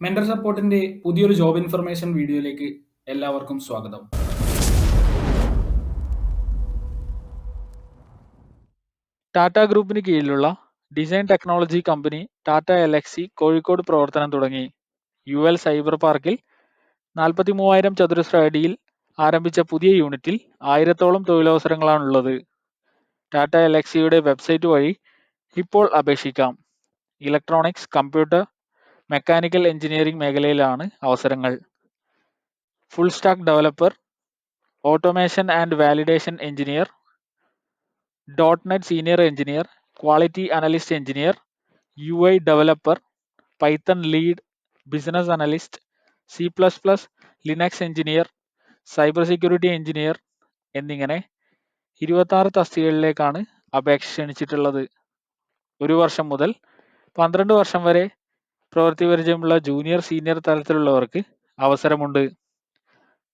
Mentor സപ്പോർട്ടിന്റെ പുതിയൊരു job information വീഡിയോയിലേക്ക് എല്ലാവർക്കും സ്വാഗതം. ടാറ്റ ഗ്രൂപ്പിന് കീഴിലുള്ള design technology company Tata Elxsi Kozhikode പ്രവർത്തനം തുടങ്ങി. UL സൈബർ പാർക്കിൽ 43,000 ചതുരശ്ര അടിയിൽ ആരംഭിച്ച പുതിയ യൂണിറ്റിൽ 1000-ഓളം തൊഴിലവസരങ്ങളാണുള്ളത്. ടാറ്റ എൽഎക്സിയുടെ വെബ്സൈറ്റ് വഴി ഇപ്പോൾ അപേക്ഷിക്കാം. ഇലക്ട്രോണിക്സ്, കമ്പ്യൂട്ടർ, മെക്കാനിക്കൽ എഞ്ചിനീയറിംഗ് മേഖലയിലാണ് അവസരങ്ങൾ. Full stack developer, automation and validation engineer, dotnet senior engineer, quality analyst engineer, UI developer, Python lead, business analyst, C++, Linux engineer, cyber security engineer എന്നിങ്ങനെ 26 തസ്തികകളിലേക്കാണ് അപേക്ഷ ക്ഷണിച്ചിട്ടുള്ളത്. 1 വർഷം മുതൽ 12 വർഷം വരെ പ്രവൃത്തി പരിചയമുള്ള ജൂനിയർ, സീനിയർ തലത്തിലുള്ളവർക്ക് അവസരമുണ്ട്.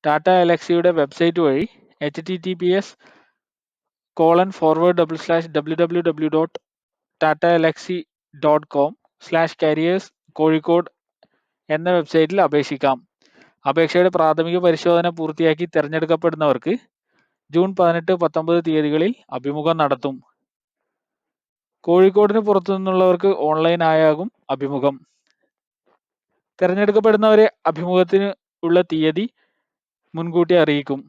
ടാറ്റ എലക്സിയുടെ വെബ്സൈറ്റ് വഴി https://www.tataelxsi.com/careers കോഴിക്കോട് എന്ന വെബ്സൈറ്റിൽ അപേക്ഷിക്കാം. അപേക്ഷയുടെ പ്രാഥമിക പരിശോധന പൂർത്തിയാക്കി തിരഞ്ഞെടുക്കപ്പെടുന്നവർക്ക് ജൂൺ 18, 19 തീയതികളിൽ അഭിമുഖം നടത്തും. കോഴിക്കോടിന് പുറത്തുനിന്നുള്ളവർക്ക് ഓൺലൈനായാകും അഭിമുഖം. തിരഞ്ഞെടുക്കപ്പെടുന്നവരെ അഭിമുഖത്തിന് ഉള്ള തീയതി മുൻകൂട്ടി അറിയിക്കും.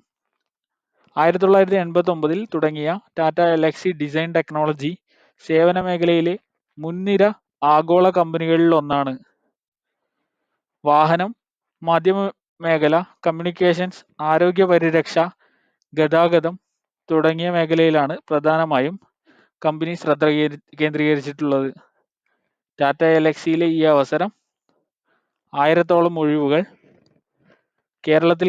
1989 തുടങ്ങിയ ടാറ്റ എൽഎക്സി ഡിസൈൻ ടെക്നോളജി സേവന മേഖലയിലെ മുൻനിര ആഗോള കമ്പനികളിൽ ഒന്നാണ്. വാഹനം, മാധ്യമ മേഖല, കമ്മ്യൂണിക്കേഷൻസ്, ആരോഗ്യ പരിരക്ഷ, ഗതാഗതം തുടങ്ങിയ മേഖലയിലാണ് പ്രധാനമായും കമ്പനി ശ്രദ്ധ കേന്ദ്രീകരിച്ചിട്ടുള്ളത്. ടാറ്റ എൽഎക്സിയിലെ ഈ അവസരം 1000-ഓളം ഒഴിവുകൾ കേരളത്തിൽ